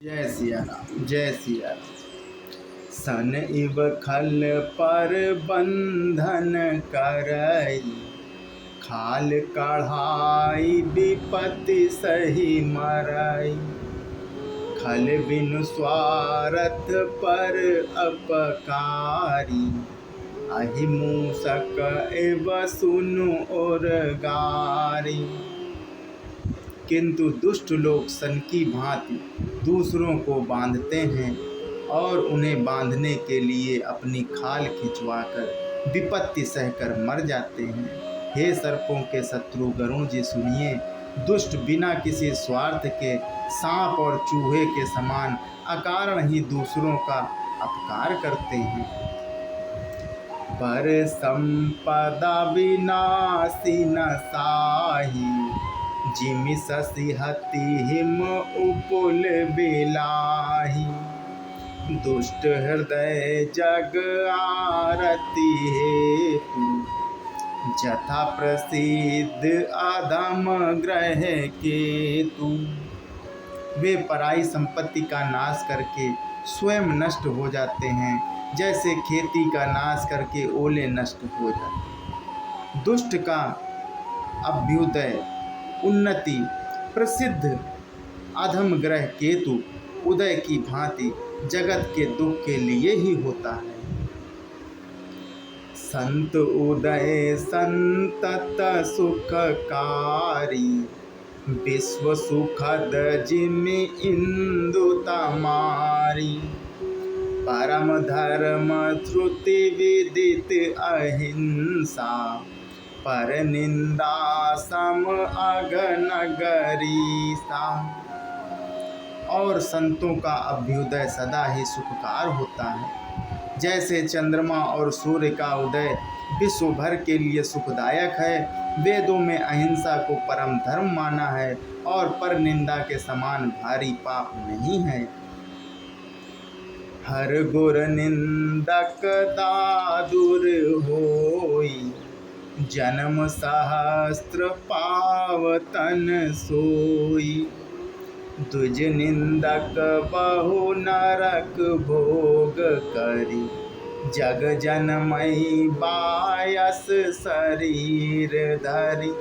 जय सिया राम, जय सिया राम। सन इव खल पर बंधन करई, खाल कढ़ाई विपत्ति सही मरई। खल बिनु स्वार्थ पर अपकारी, अहि मूसक एव सुनु और गारी। किंतु दुष्ट लोग सन की भांति दूसरों को बांधते हैं और उन्हें बांधने के लिए अपनी खाल खिंचवाकर विपत्ति सहकर मर जाते हैं। हे सर्पों के शत्रु गरुण जी सुनिए, दुष्ट बिना किसी स्वार्थ के सांप और चूहे के समान अकारण ही दूसरों का अपकार करते हैं। पर संपदा विनाशी न साही, जिमि शशि हति हिम उपुल बिलाही। दुष्ट हृदय जग आरती हेतु, जथा प्रसिद्ध अधम ग्रह केतु। वे पराई संपत्ति का नाश करके स्वयं नष्ट हो जाते हैं, जैसे खेती का नाश करके ओले नष्ट हो जाते। दुष्ट का अभ्युदय उन्नति प्रसिद्ध अधम ग्रह केतु उदय की भांति जगत के दुख के लिए ही होता है। संत उदय संतत सुखकारी, विश्व सुखद जिमि इंदु तमारी। परम धर्म श्रुति विदित अहिंसा, पर निंदा सम अगनगरीसा। और संतों का अभ्युदय सदा ही सुखकार होता है। जैसे चंद्रमा और सूर्य का उदय विश्व भर के लिए सुखदायक है, वेदों में अहिंसा को परम धर्म माना है और पर निंदा के समान भारी पाप नहीं है। हर गुर निंदक दादुर होई, जन्म सहस्त्र पावतन सोई। द्विज निंदक बहु नरक भोग करी, जग जनमई बायस शरीर धरी।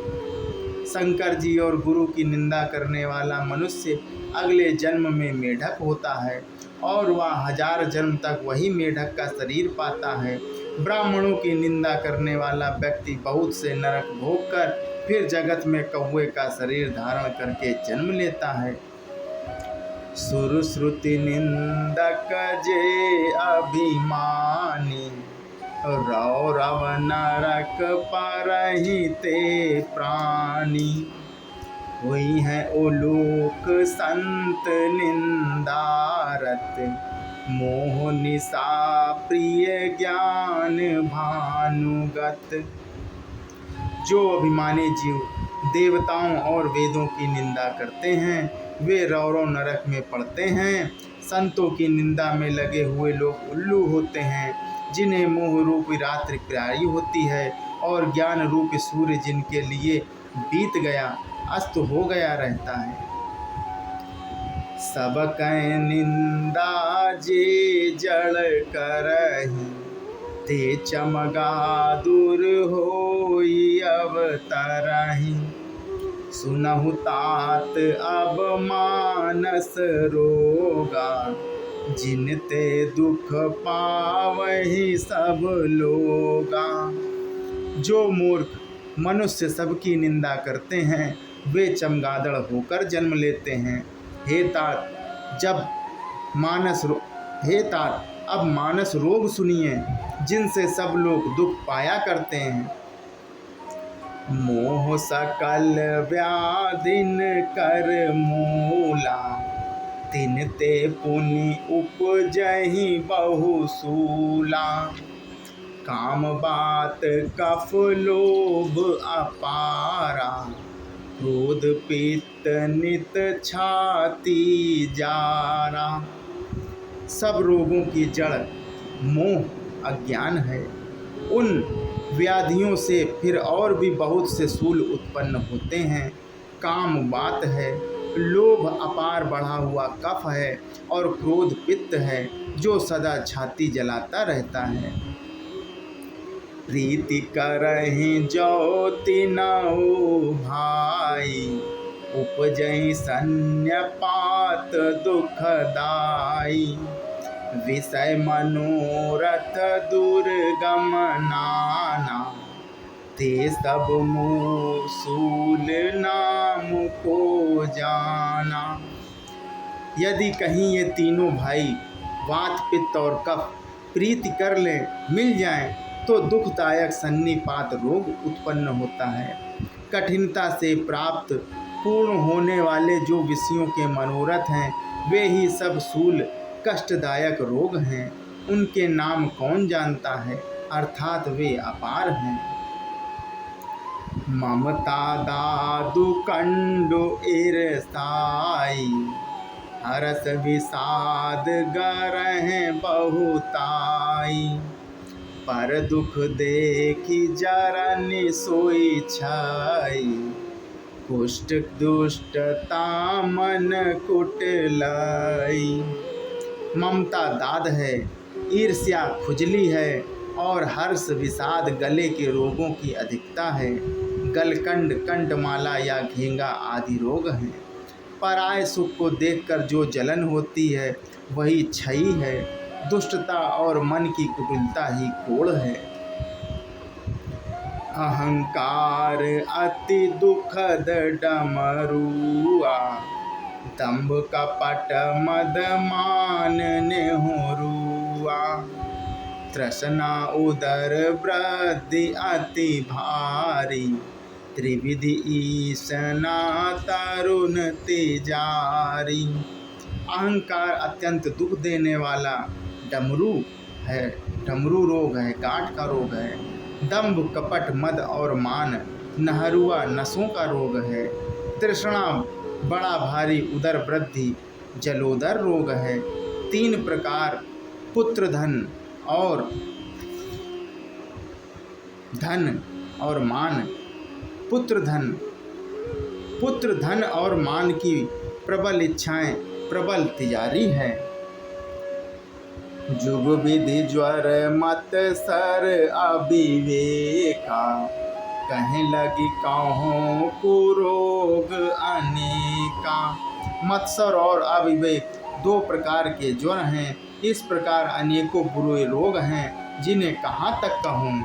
शंकर जी और गुरु की निंदा करने वाला मनुष्य अगले जन्म में मेढक होता है और वह 1000 जन्म तक वही मेढक का शरीर पाता है। ब्राह्मणों की निंदा करने वाला व्यक्ति बहुत से नरक भोग कर फिर जगत में कौवे का शरीर धारण करके जन्म लेता है। सुर श्रुति निंदक जे अभिमानी, रौरव नरक परहि ते प्राणी। हुई है उलूक संत निंदारत, मोह निशा प्रिय ज्ञान भानुगत। जो अभिमानी जीव देवताओं और वेदों की निंदा करते हैं, वे रौरव नरक में पड़ते हैं। संतों की निंदा में लगे हुए लोग उल्लू होते हैं, जिन्हें मोह रूपी रात्रि प्यारी होती है और ज्ञान रूपी सूर्य जिनके लिए बीत गया अस्त हो गया रहता है। सब कै निंदा जे जड़ करहि, ते चमगा दूर होई अवतरहि। सुनहु तात अब मानस रोगा, जिनते दुख पावहि सब लोगा। जो मूर्ख मनुष्य सबकी निंदा करते हैं, वे चमगादड़ होकर जन्म लेते हैं। हे तात अब मानस रोग सुनिए, जिनसे सब लोग दुख पाया करते हैं। मोह सकल व्याधिन कर मूला, तिनते पुनि उपजहि बहुसूला। काम बात कफ लोभ अपारा, क्रोध पित्त नित छाती जारा। सब रोगों की जड़ मोह अज्ञान है। उन व्याधियों से फिर और भी बहुत से शूल उत्पन्न होते हैं। काम बात है, लोभ अपार बढ़ा हुआ कफ है और क्रोध पित्त है जो सदा छाती जलाता रहता है। प्रीति करहि ज्योति नौ भाई, उपजहि सन्न्यपात दुखदाई। विषय मनोरथ दुर्गम नाना, ते सब मूसूल नाम को जाना। यदि कहीं ये तीनों भाई वात पित्त और कफ प्रीति कर ले मिल जाएं, तो दुखदायक सन्निपात रोग उत्पन्न होता है। कठिनता से प्राप्त पूर्ण होने वाले जो विषयों के मनोरथ हैं, वे ही सब सूल कष्टदायक रोग हैं। उनके नाम कौन जानता है, अर्थात वे अपार हैं। ममता दादु कंडु ईर्ष्याई, हरस विषाद गरह बहुताई। पर दुख देखी जरनि सोई छाई, कुष्ठ दुष्टता मन कुटिलाई। ममता दाद है, ईर्ष्या खुजली है और हर्ष विषाद गले के रोगों की अधिकता है। गलकंड, कंठमाला या घेंगा आदि रोग हैं। पराय सुख को देखकर जो जलन होती है वही क्षयी है। दुष्टता और मन की कुटिलता ही कोढ़ है। अहंकार अति दुखद डमरुआ, दंभ कपट मद मान नेहुरुआ। तृष्णा उदर वृद्धि अति भारी, त्रिविधि ईसना तरुण तेजारी। अहंकार अत्यंत दुख देने वाला डमरू है, डमरू रोग है, गांठ का रोग है। दंभ, कपट, मद और मान नहरुआ नसों का रोग है। तृष्णा बड़ा भारी उदर वृद्धि जलोदर रोग है। 3 प्रकार पुत्र धन और मान। पुत्र धन और मान की प्रबल इच्छाएं प्रबल तिजारी है। जुग विधि ज्वर मत सर अविवेका, कहें लगी कहूँ कुरोग अनेका। मत्सर और अविवेक 2 प्रकार के ज्वर हैं। इस प्रकार अनेकों बुरे रोग हैं जिन्हें कहाँ तक कहूँ।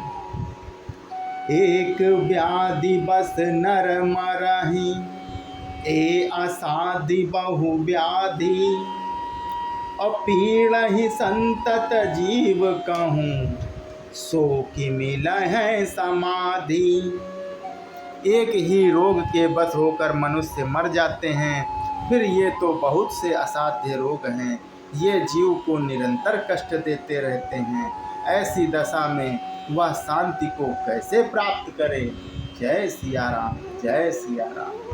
एक व्याधि बस नर मरहि, ए असाधि बहु व्याधि। अपीड़हि संतत जीव कहूँ, सो कि मिल है समाधि। एक ही रोग के बस होकर मनुष्य मर जाते हैं, फिर ये तो बहुत से असाध्य रोग हैं। ये जीव को निरंतर कष्ट देते रहते हैं। ऐसी दशा में वह शांति को कैसे प्राप्त करे। जय सिया राम, जय सिया राम।